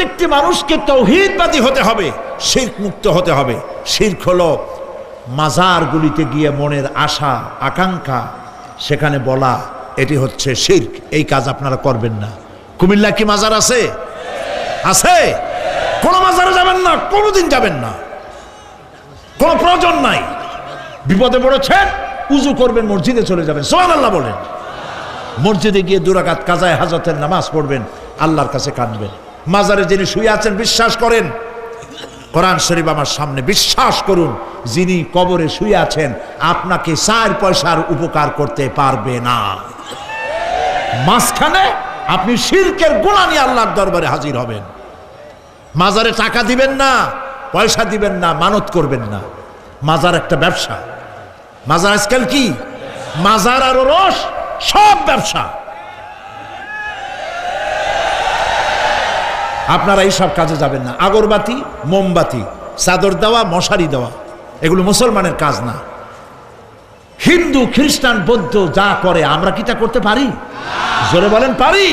প্রত্যেকটি মানুষকে তাওহীদবাদী হতে হবে, শিরক মুক্ত হতে হবে। শিরক হলো মাজারগুলিতে গিয়ে মনের আশা আকাঙ্ক্ষা সেখানে বলা, এটি হচ্ছে শিরক। এই কাজ আপনারা করবেন না। কুমিল্লা কি মাজার আছে? আছে? কোন মাজারে যাবেন না, কোনোদিন যাবেন না, কোনো প্রয়োজন নাই। বিপদে পড়েছেন, উজু করবেন, মসজিদে চলে যাবেন, সুবহানাল্লাহ বলেন। মসজিদে গিয়ে 2 রাকাত কাজায়ে হাজতের নামাজ পড়বেন, আল্লাহর কাছে কাঁদবেন। মাজারে যিনি শুয়ে আছেন বিশ্বাস করেন, কোরআন শরীফ আমার সামনে, বিশ্বাস করুন, যিনি কবরে শুয়ে আছেন আপনাকে 4 পয়সার উপকার করতে পারবে না। মাঝখানে আপনি শিরকের গুনাহ নিয়ে আল্লাহর দরবারে হাজির হবেন। মাজারে টাকা দিবেন না, পয়সা দিবেন না, মানত করবেন না। মাজার একটা ব্যবসা। মাজার আজকাল কি? মাজার আর রস সব ব্যবসা। আপনারা এইসব কাজে যাবেন না। আগরবাতি, মোমবাতি, চাদর দেওয়া, মশারি দেওয়া, এগুলো মুসলমানের কাজ না। হিন্দু, খ্রিস্টান, বৌদ্ধ যা করে আমরা কি তা করতে পারি? জোরে বলেন, পারি?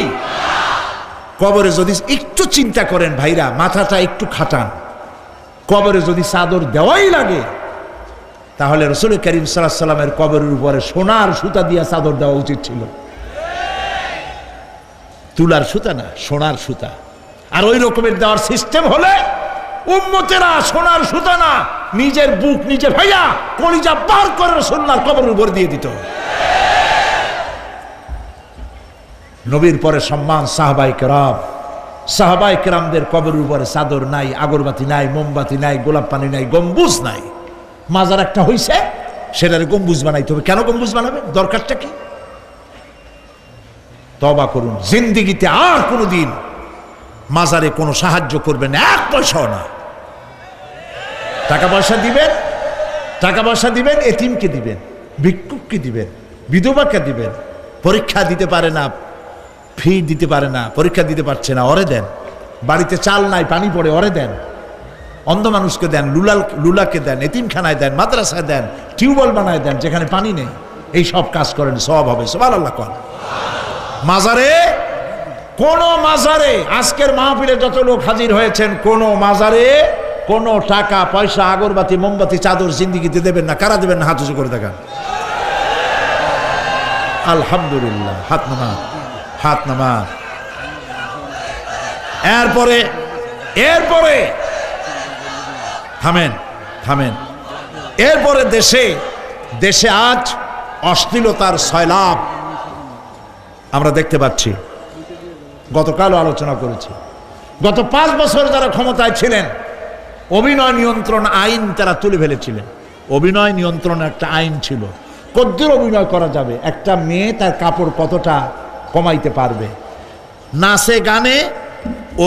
কবরে যদি একটু চিন্তা করেন ভাইরা, মাথাটা একটু খাটান, কবরে যদি চাদর দেওয়াই লাগে তাহলে রাসূল করিম সাল্লাল্লাহু আলাইহি সাল্লামের কবরের উপরে সোনার সুতা দিয়ে চাদর দেওয়া উচিত ছিল। তুলার সুতা না, সোনার সুতা। আর ওই রকমের দেওয়ার সিস্টেম হলে উম্মতেরা সোনার সুতা না, নিজের বুক নিজে ভাইয়া কলিজা পার করে রাসূলুল্লাহর কবরের উপর দিয়ে দিত। নবীর পরে সম্মান সাহাবায়ে কেরাম। সাহাবায়ে কেরামদের কবরের উপরে চাদর নাই, আগরবাতি নাই, মোমবাতি নাই, গোলাপ পানি নাই, গম্বুজ নাই। মাজার একটা হইছে, সেটারে গম্বুজ বানাইতে হবে। কেন গম্বুজ বানাবে? দরকারটা কি? তওবা করুন, জিন্দেগিতে আর কোনোদিন মাজারে কোনো সাহায্য করবেন, 1 পয়সাও না। টাকা পয়সা দিবেন, টাকা পয়সা দিবেন, এতিমকে দিবেন, ভিক্ষুককে দিবেন, বিধবাকে দিবেন। পরীক্ষা দিতে পারে না, ফি দিতে পারে না, পরীক্ষা দিতে পারছে না, ওরে দেন। বাড়িতে চাল নাই, পানি পড়ে, ওরে দেন। অন্ধ মানুষকে দেন, লুলাকে দেন, এতিমখানায় দেন, মাদ্রাসায় দেন, টিউবওয়েল বানায় দেন যেখানে পানি নেই। এই সব কাজ করেন, সওয়াব হবে। সুবহানাল্লাহ কোন মাজারে, কোন মাজারে, আজকের মাহফিলে যত লোক হাজির হয়েছেন, কোন মাজারে কোনো টাকা পয়সা, আগরবাতি, মোমবাতি, চাদর জিন্দেগিতে দেবেন না। কারা দেবেন না? হাত উঁচু করে দেখান। আলহামদুলিল্লাহ। হাত নামা, হাত নামা। এরপরে থামেন, থামেন। এরপরে দেশে আজ অশ্লীলতার সয়লাব আমরা দেখতে পাচ্ছি। গতকালও আলোচনা করেছি। গত 5 বছর যারা ক্ষমতায় ছিলেন, অভিনয় নিয়ন্ত্রণ আইন তারা তুলে ফেলেছিলেন। অভিনয় নিয়ন্ত্রণ একটা আইন ছিল, কতদূর অভিনয় করা যাবে, একটা মেয়ে তার কাপড় কতটা কমাইতে পারবে, নাচে গানে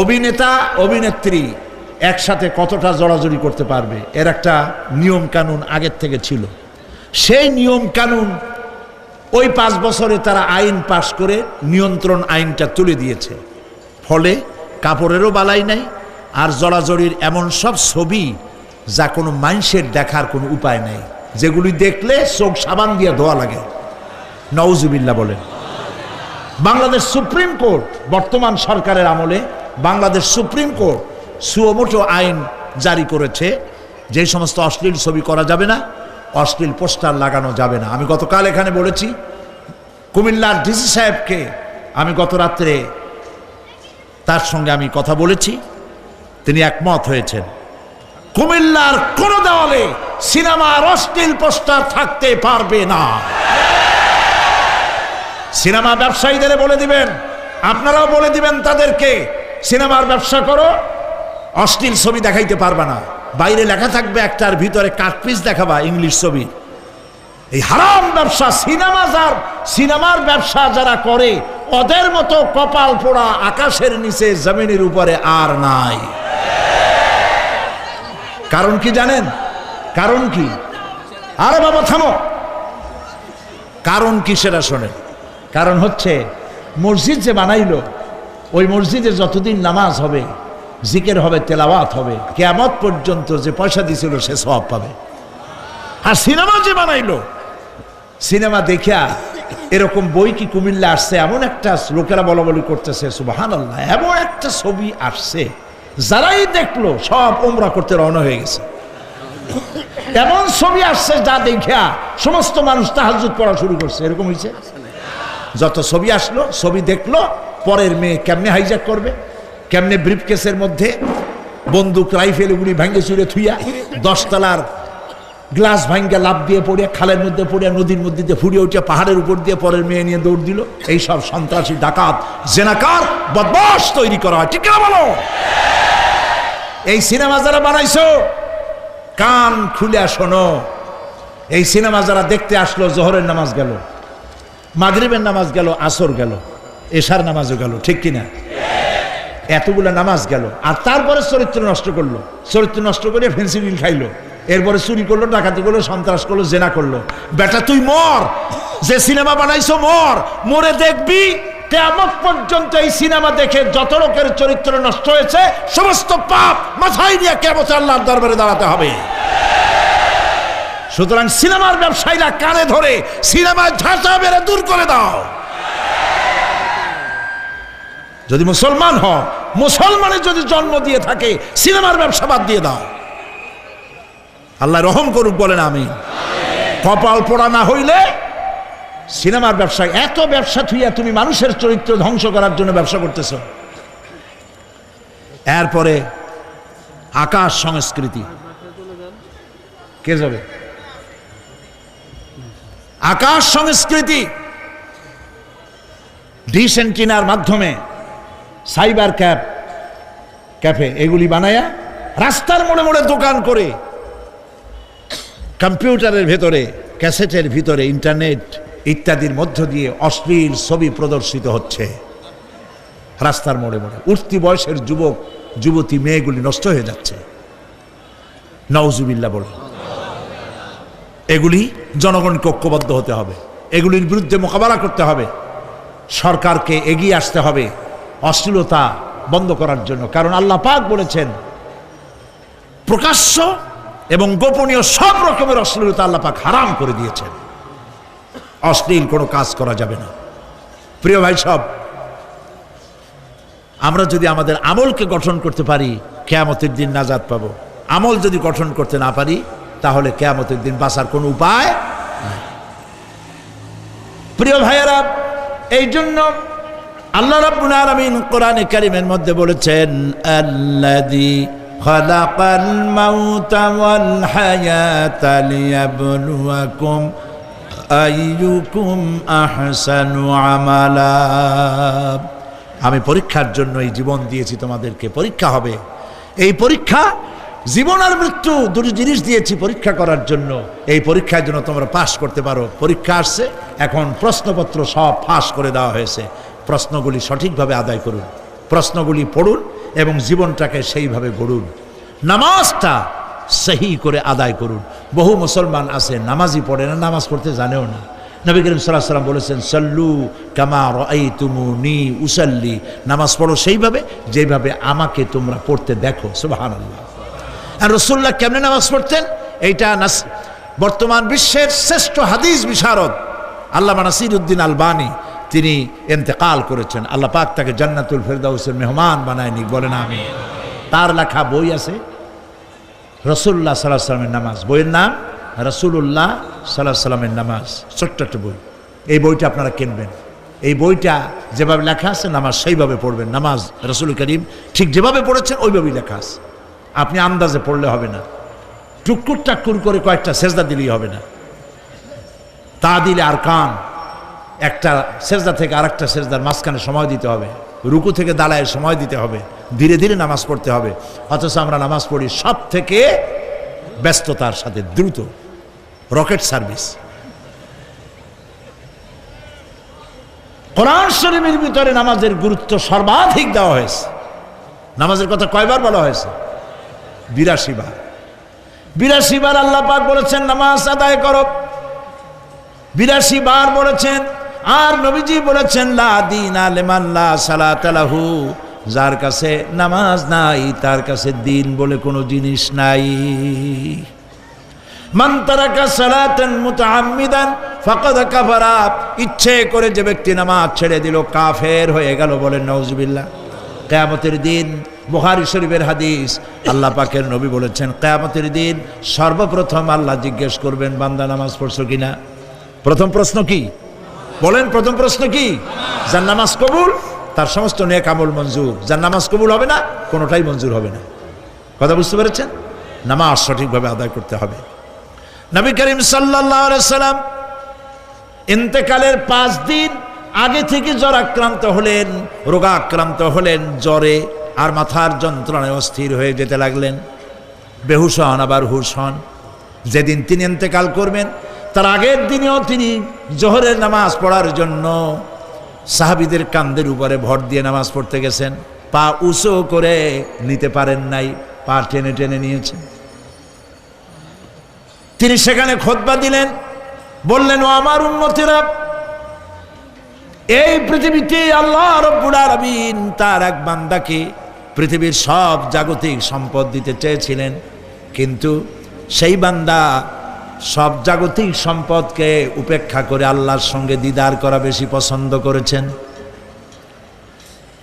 অভিনেতা অভিনেত্রী একসাথে কতটা জড়াজড়ি করতে পারবে, এর একটা নিয়ম কানুন আগের থেকে ছিল। সেই নিয়ম কানুন ওই 5 বছরে তারা আইন পাশ করে নিয়ন্ত্রণ আইনটা তুলে দিয়েছে। ফলে কাপড়েরও বালাই নাই, আর জড়াজড়ির এমন সব ছবি যা কোনো মানুষের দেখার কোনো উপায় নাই, যেগুলি দেখলে চোখ সাবান দিয়ে ধোয়া লাগে। নাউজুবিল্লাহ বলেন। বাংলাদেশ সুপ্রিম কোর্ট, বর্তমান সরকারের আমলে বাংলাদেশ সুপ্রিম কোর্ট সুমোটো আইন জারি করেছে, যে সমস্ত অশ্লীল ছবি করা যাবে না, অশ্লীল পোস্টার লাগানো যাবে না। আমি গতকাল এখানে বলেছি, কুমিল্লার ডিসি সাহেবকে আমি গত রাত্রে তার সঙ্গে আমি কথা বলেছি, তিনি একমত হয়েছেন। কুমিল্লার কোন দেওয়ালে সিনেমার অশ্লীল পোস্টার থাকতে পারবে না। সিনেমা ব্যবসায়ীদের বলে দিবেন, আপনারাও বলে দিবেন তাদেরকে, সিনেমার ব্যবসা করো, অশ্লীল ছবি দেখাইতে পারবে না। বাইরে লেখা থাকবে একটার, ভিতরে কাটপিস দেখাবা ইংলিশ ছবি। এই হারাম ব্যবসা, সিনেমার ব্যবসা যারা করে ওদের মতো কপাল পোড়া আকাশের নিচে জমিনের উপরে আর নাই। কারণ কি জানেন? কারণ কি? আরে বাবা থামো। কারণ কি সেটা শোনেন। কারণ হচ্ছে, মসজিদ যে বানাইলো, ওই মসজিদে যতদিন নামাজ হবে, জিকির হবে, তেলাওয়াত হবে, কিয়ামত পর্যন্ত যে পয়সা দিছিল সে সওয়াব পাবে। আর সিনেমা যে বানাইলো, সিনেমা দেখিয়া এরকম বই কি কুমিল্লা আসছে? এমন একটা লোকেরা বলা বলি করতেছে, সুবহানাল্লাহ, এমন একটা ছবি আসছে যারাই দেখলো সব উমরা করতে রওনা হয়ে গেছে। এমন ছবি আসছে যা দেখিয়া সমস্ত মানুষ তাহাজ্জুদ পড়া শুরু করছে। এরকম হয়েছে। যত ছবি আসলো, ছবি দেখলো, পরের মেয়ে কেমনে হাইজ্যাক করবে, কেমনে ব্রিফকেসের মধ্যে বন্দুক রাইফেল এগুলি ভাঙ্গে চুরে থুইয়া 10 তলার গ্লাস ভাঙ্গা লাভ দিয়ে পড়িয়া খালের মধ্যে পড়িয়া নদীর মধ্যে দিয়ে ফুড়িয়ে উঠিয়া পাহাড়ের উপর দিয়ে পরের মেয়ে নিয়ে দৌড় দিল। এইসব সন্ত্রাসী, ডাকাত, জেনাকার, বদমাশ তৈরি করা হয়। ঠিক না বলো? এই সিনেমা যারা বানাইছো কান খুলে শোনো, এই সিনেমা যারা দেখতে আসলো, জোহরের নামাজ গেল, মাগরিবের নামাজ গেল, আসর গেল, এশার নামাজও গেল, ঠিক কিনা? এতগুলো নামাজ গেল, আর তারপরে চরিত্র নষ্ট করলো। চরিত্র নষ্ট করে ফেন্সিডিল খাইলো, এরপরে চুরি করলো, ডাকাতি করলো, সন্ত্রাস করলো, জেনা করলো। বেটা তুই মর, যে সিনেমা বানাইছো মর, মরে দেখবি কিয়ামত পর্যন্ত এই সিনেমা দেখে যত লোকের চরিত্র নষ্ট হয়েছে সমস্ত পাপ মাথায় নিয়ে কিয়ামত আল্লাহর দরবারে দাঁড়াতে হবে। সুতরাং সিনেমার ব্যবসায়ীরা কানে ধরে সিনেমার ঝাঁটা বেড়ে দূর করে দাও। যদি মুসলমান হও, মুসলমানের যদি জন্ম দিয়ে থাকে, সিনেমার ব্যবসা বাদ দিয়ে দাও। আল্লাহ রহম করুক, বলেন আমিন। কপাল পোড়া না হইলে সিনেমার ব্যবসা, এত ব্যবসা থুইয়া তুমি মানুষের চরিত্র ধ্বংস করার জন্য ব্যবসা করতেছ। এরপরে আকাশ সংস্কৃতি, কে যাবে? আকাশ সংস্কৃতি ডিশ এন্টিনার মাধ্যমে সাইবার ক্যাফে এগুলি বানায়া রাস্তার মোড়ে মোড়ে দোকান করে, কম্পিউটারের ভেতরে, ক্যাসেটের ভিতরে, ইন্টারনেট ইত্যাদির মধ্য দিয়ে অশ্লীল ছবি প্রদর্শিত হচ্ছে রাস্তার মোড়ে মোড়ে। উঠতি বয়সের যুবক যুবতী মেয়েগুলি নষ্ট হয়ে যাচ্ছে। নাউজুবিল্লাহ বলে। এগুলি জনগণকে ঐক্যবদ্ধ হতে হবে, এগুলির বিরুদ্ধে মোকাবেলা করতে হবে। সরকারকে এগিয়ে আসতে হবে অশ্লীলতা বন্ধ করার জন্য। কারণ আল্লাহ পাক বলেছেন প্রকাশ্য এবং গোপনীয় সব রকমের অশ্লীলতা আল্লাহ পাক হারাম করে দিয়েছেন। অশ্লীল কোনো কাজ করা যাবে না। প্রিয় ভাই সব, আমরা যদি আমাদের আমলকে গঠন করতে পারি কিয়ামতের দিন নাজাত পাবো। আমল যদি গঠন করতে না পারি তাহলে কিয়ামতের দিন বাঁচার কোনো উপায় নাই। প্রিয় ভাইয়েরা, এই জন্য আল্লাহ রাব্বুল আলামিন কোরআনে কারীমের মধ্যে বলেছেন, আল্লাযী খালাকাল মাউতা ওয়াল হায়াতা লিয়াবলুয়াকুম আইয়ুকুম আহসানু আমালা। আমি পরীক্ষার জন্য এই জীবন দিয়েছি তোমাদেরকে, পরীক্ষা হবে। এই পরীক্ষা, জীবন আর মৃত্যু দুটো জিনিস দিয়েছি পরীক্ষা করার জন্য। এই পরীক্ষার জন্য তোমরা পাস করতে পারো। পরীক্ষা আসছে, এখন প্রশ্নপত্র সব ফাঁস করে দেওয়া হয়েছে। প্রশ্নগুলি সঠিকভাবে আদায় করুন, প্রশ্নগুলি পড়ুন এবং জীবনটাকে সেইভাবে গড়ুন। নামাজটা সহি করে আদায় করুন। বহু মুসলমান আছে নামাজই পড়ে না, নামাজ পড়তে জানেও না। নবী করিম সাল্লাল্লাহু আলাইহি ওয়াসাল্লাম বলেছেন, সাল্লু কামা রাআইতুমুনি উসাল্লি। নামাজ পড়ো সেইভাবে যেভাবে আমাকে তোমরা পড়তে দেখো। সুবহানাল্লাহ। আর রাসূলুল্লাহ কেমনে নামাজ পড়তেন? এইটা বর্তমান বিশ্বের শ্রেষ্ঠ হাদিস বিশারদ আল্লামা নাসিরউদ্দিন আলবানী তিনি ইন্তেকাল করেছেন। আল্লাহ পাক তাকে জান্নাতুল ফেরদাউসের মেহমান বানায় নিক, বলেন আমিন। তার লেখা বই আছে রাসূলুল্লাহ সাল্লাল্লাহু আলাইহি ওয়াসাল্লামের নামাজ। বইয়ের নাম রাসূলুল্লাহ সাল্লাল্লাহু আলাইহি ওয়াসাল্লামের নামাজ। ছোট্ট একটা বই। এই বইটা আপনারা কিনবেন। এই বইটা যেভাবে লেখা আছে নামাজ সেইভাবে পড়বেন। নামাজ রাসূল করিম ঠিক যেভাবে পড়েছেন ওইভাবেই লেখা আছে। আপনি আন্দাজে পড়লে হবে না, টুকুর টাক্কুর করে কয়েকটা সেজদা দিলেই হবে না। তা দিলে আর কান, একটা সেজদা থেকে আরেকটা সেজদার মাঝখানে সময় দিতে হবে, রুকু থেকে দাঁড়ায় সময় দিতে হবে, ধীরে ধীরে নামাজ পড়তে হবে। অথচ আমরা নামাজ পড়ি সব থেকে ব্যস্ততার সাথে, দ্রুত, রকেট সার্ভিস। কোরআন শরীফের ভিতরে নামাজের গুরুত্ব সর্বাধিক দেওয়া হয়েছে। নামাজের কথা কয়বার বলা হয়েছে? 82 বার। 82 বার আল্লাহ পাক বলেছেন নামাজ আদায় করো। 82 বার বলেছেন। আর নবীজি বলেছেন, লা দীনা লিমান লা সালাতা লাহু। যার কাছে নামাজ নাই তার কাছে দিন বলে কোনো জিনিস নাই। মান তারাকা সালাতান মুতাআম্মিদান ফাকাদ কাফারা। ইচ্ছে করে যে ব্যক্তি নামাজ ছেড়ে দিল কাফের হয়ে গেল, বলেন নাউজুবিল্লাহ। কিয়ামতের দিন বুখারী শরীফের হাদিস, আল্লাহ পাকের নবী বলেছেন কিয়ামতের দিন সর্বপ্রথম আল্লাহ জিজ্ঞেস করবেন বান্দা নামাজ পড়ছো কিনা। প্রথম প্রশ্ন কি বলেন? প্রথম প্রশ্ন কি? যার নামাজ কবুল তার সমস্ত নেক আমল মঞ্জুর, যার নামাজ কবুল হবে না কোনোটাই মঞ্জুর হবে না। কথা বুঝতে পেরেছেন? নামাজ সঠিকভাবে আদায় করতে হবে। নবী করিম সাল্লাল্লাহু আলাইহি সাল্লাম ইন্তেকালের 5 দিন আগে থেকে জ্বরাক্রান্ত হলেন, রোগাক্রান্ত হলেন, জ্বরে আর মাথার যন্ত্রণায় অস্থির হয়ে যেতে লাগলেন। বেহুশ হন, আবার হুশ হন। যেদিন তিনি ইন্তেকাল করবেন তার আগের দিনেও তিনি জোহরের নামাজ পড়ার জন্য সাহাবীদের কাঁধের উপরে ভর দিয়ে নামাজ পড়তে গেছেন। পা উঁচু করে নিতে পারেন নাই, পা টেনে টেনে নিয়েছেন। তিনি সেখানে খুতবা দিলেন, বললেন ও আমার উম্মতেরা, এই পৃথিবীতে আল্লাহ রাব্বুল আলামিন তার এক বান্দাকে পৃথিবীর সব জাগতিক সম্পদ দিতে চেয়েছিলেন, কিন্তু সেই বান্দা সব জাগতিক সম্পদকে উপেক্ষা করে আল্লাহর সঙ্গে দিদার করা বেশি পছন্দ করেছেন।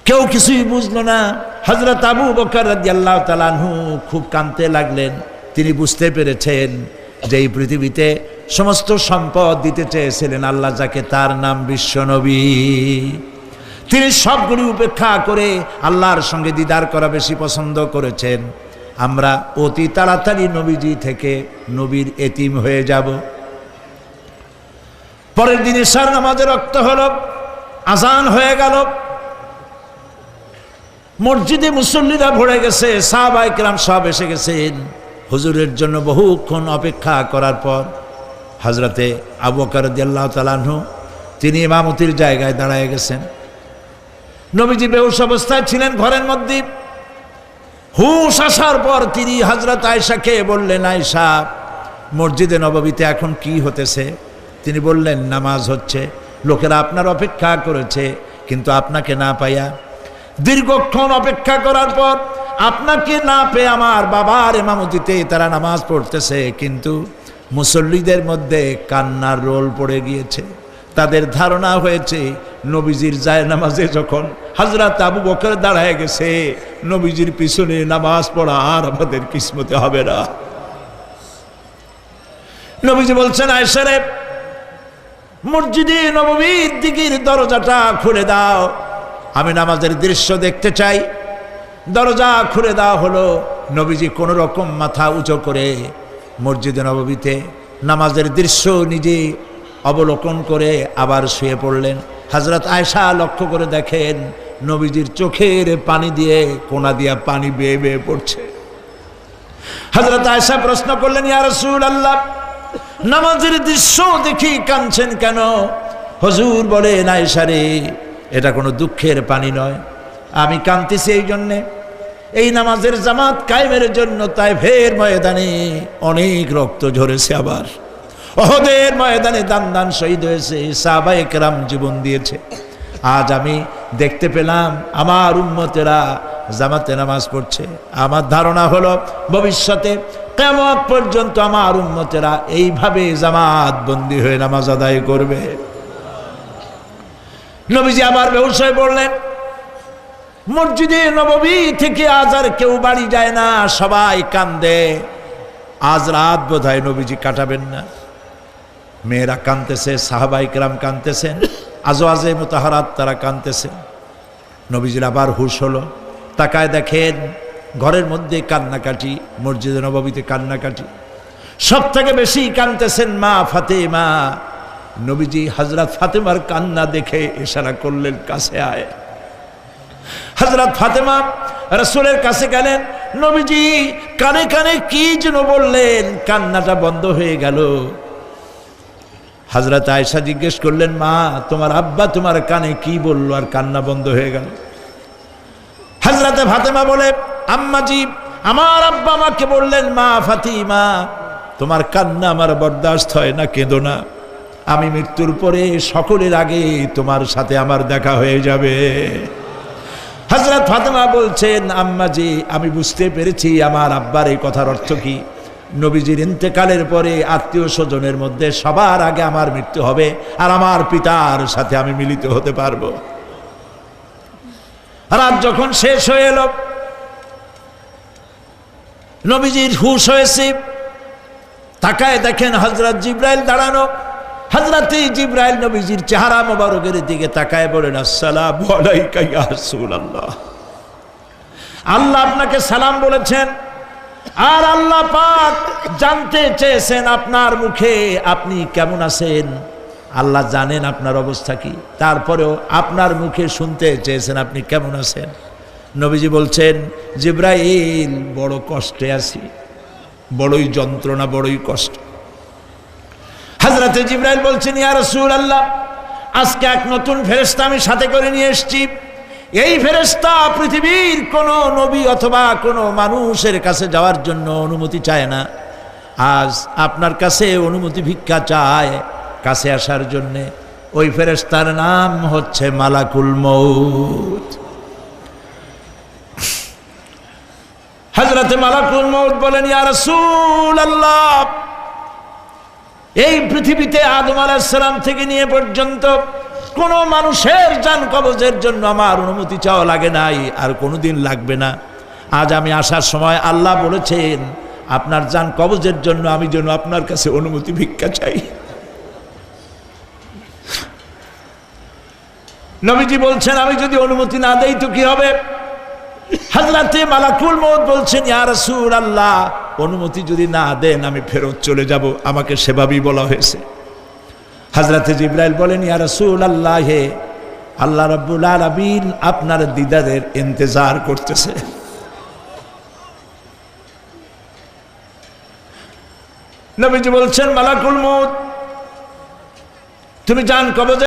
কেউ কিছুই বুঝলো না। হযরত আবু বকর রাদিয়াল্লাহু তাআলা আনহু খুব কাঁদতে লাগলেন। তিনি বুঝতে পেরেছেন যে এই পৃথিবীতে সমস্ত সম্পদ দিতে চেয়েছিলেন আল্লাহ যাকে, তার নাম বিশ্বনবী। তিনি সবগুলি উপেক্ষা করে আল্লাহর সঙ্গে দিদার করা বেশি পছন্দ করেছেন। আমরা অতি তাড়াতাড়ি নবীজি থেকে নবীর এতিম হয়ে যাব। পরের দিন ইশার নামাজের রক্ত হলো, আজান হয়ে গেল। মসজিদে মুসল্লিরা ভরে গেছে, সাহাবায়ে কেরাম সব এসে গেছেন। হুজুরের জন্য বহুক্ষণ অপেক্ষা করার পর হযরতে আবু বকর রাদিয়াল্লাহু তাআলা আনহু তিনি ইমামতির জায়গায় দাঁড়ায় গেছেন। নবীজি বেহুশ অবস্থায় ছিলেন ঘরের মধ্যে। হুশ আসার পর তিনি হযরত আয়েশাকে বললেন, আয়েশা, মসজিদে নববীতে এখন কি হতেছে? তিনি বললেন, নামাজ হচ্ছে। লোকেরা আপনার অপেক্ষা করেছে, কিন্তু আপনাকে না পাইয়া দীর্ঘক্ষণ অপেক্ষা করার পর আপনাকে না পেয়ে আমার বাবার ইমামতিতে তারা নামাজ পড়তেছে, কিন্তু মুসল্লিদের মধ্যে কান্নার রোল পড়ে গিয়েছে। তাদের ধারণা হয়েছে নবীজির জায়নামাজে যখন হযরত আবু বকর দাঁড়ায় গেছে, নবীজির পিছনে নামাজ পড়া আর আমাদের কিসমতে হবে না। নবীজি বলছেন, আয়েশা রে, মসজিদে নববীর দিকের দরজাটা খুলে দাও, আমি নামাজের দৃশ্য দেখতে চাই। দরজা খুলে দেওয়া হলো। নবীজি কোনো রকম মাথা উঁচু করে মসজিদে নববীতে নামাজের দৃশ্য নিজে অবলোকন করে আবার শুয়ে পড়লেন। হযরত আয়েশা লক্ষ্য করে দেখেন নবীজির চোখের পানি দিয়ে কোনা দিয়া পানি বেয়ে বেয়ে পড়ছে। হযরত আয়েশা প্রশ্ন করলেন, ইয়া রাসূলুল্লাহ, নামাজের দৃশ্য দেখি কাঁদছেন কেন? হুজুর বলেন, আয়েশা রে, এটা কোনো দুঃখের পানি নয়, আমি কাঁদতেছি এই জন্যে, এই নামাজের জামাত কায়েমের জন্য তায়েফের ময়দানে অনেক রক্ত ঝরেছে, আবার উহুদের ময়দানে দান দান শহীদ হয়েছে, সাহাবায়ে কেরাম জীবন দিয়েছে। আজ আমি দেখতে পেলাম আমার উম্মতেরা জামাতে নামাজ পড়ছে। আমার ধারণা হলো ভবিষ্যতে কিয়ামত পর্যন্ত আমার উম্মতেরা এইভাবে জামাত বন্দী হয়ে নামাজ আদায় করবে। নবীজি আবার বেহুশ হয়ে পড়লেন। মসজিদে নববী থেকে আজ আর কেউ বাড়ি যায় না, সবাই কান্দে। আজ রাত বোধহয় নবীজি কাটাবেন না। মেয়েরা কাঁদতেছে, সাহাবায়ে কেরাম কাঁদতেছেন, আজওয়াজে মুতাহারাত তারা কাঁদতেছেন। নবীজির আবার হুশ হলো, তাকায় দেখেন ঘরের মধ্যে কান্নাকাটি, মসজিদে নববীতে কান্নাকাটি। সব থেকে বেশি কাঁদতেছেন মা ফাতেমা। নবীজি হযরত ফাতেমার কান্না দেখে ইশারা করলেন, কাছে আয়। হযরত ফাতেমা রাসূলের কাছে গেলেন। নবীজি কানে কানে কি যেন বললেন, কান্নাটা বন্ধ হয়ে গেল। হযরত আয়েশা জিজ্ঞেস করলেন, মা, তোমার আব্বা তোমার কানে কি বললো আর কান্না বন্ধ হয়ে গেল? হযরতে ফাতেমা বলে, আম্মাজি, আমার আব্বা আমাকে বললেন, মা ফাতিমা, তোমার কান্না আমার বরদাস্ত হয় না, কেঁদো না, আমি মৃত্যুর পরে সকলের আগে তোমার সাথে আমার দেখা হয়ে যাবে। হযরত ফাতেমা বলছেন, আম্মাজি, আমি বুঝতে পেরেছি আমার আব্বার এই কথার অর্থ কি। নবীজির ইন্তেকালের পরে আত্মীয় স্বজনের মধ্যে সবার আগে আমার মৃত্যু হবে, আর আমার পিতার সাথে আমি মিলিত হতে পারবো। রাত যখন শেষ হয়ে এলো, নবীজির হুঁশ হয়েছে, তাকায় দেখেন হযরত জিবরাইল দাঁড়ানো। হযরত জিবরাইল নবীজির চেহারা মোবারকের দিকে তাকায় বলেন, আসসালামু আলাইকা ইয়া রাসূলুল্লাহ। আল্লাহ আপনাকে সালাম বলেছেন, আর আল্লাহ পাক জানতে চেয়েছেন আপনার মুখে আপনি কেমন আছেন। আল্লাহ জানেন আপনার অবস্থা কি, তারপরেও আপনার মুখে শুনতে চেয়েছেন আপনি কেমন আছেন। নবীজি বলছেন, জিবরাইল বড় কষ্টে আছি, বড়ই যন্ত্রণা, বড়ই কষ্ট। হযরতে জিবরাইল বলছেন, ইয়া রাসূলুল্লাহ, আজকে এক নতুন ফেরেশতা আমি সাথে করে নিয়ে এসেছি। এই ফেরেশতা পৃথিবীর কোনো নবী অথবা কোনো মানুষের কাছে যাওয়ার জন্য অনুমতি চায় না, আজ আপনার কাছে অনুমতি ভিক্ষা চায় কাছে আসার জন্যে। ওই ফেরেশতার নাম হচ্ছে মালাকুল মউত। হযরতে মালাকুল মউত বলেন, ইয়া রাসূলুল্লাহ, এই পৃথিবীতে আদম আলাইহিস সালাম থেকে নিয়ে পর্যন্ত কোন মানুষের জান কবজের জন্য আমার অনুমতি চাওয়া লাগে নাই, আর কোনোদিন লাগবে না। আজ আমি আসার সময় আল্লাহ বলেছেন আপনার জান কবজের জন্য আমি যেন আপনার কাছে অনুমতি ভিক্ষা চাই। নবীজি বলছেন, আমি যদি অনুমতি না দেই তো কি হবে? হযরতে মালাকুল মউত বলছেন, ইয়া রাসূলুল্লাহ, অনুমতি যদি না দেন আমি ফেরত চলে যাব, আমাকে সেভাবেই বলা হয়েছে। হযরতে জিবরাইল বলেন, ইয়া রাসূলুল্লাহ, হে আল্লাহ রাব্বুল আলামিন আপনার দিদারের ইন্তজার করতেছে। নবীজি বলছেন, মালাকুল মউত, তুমি জান কবজে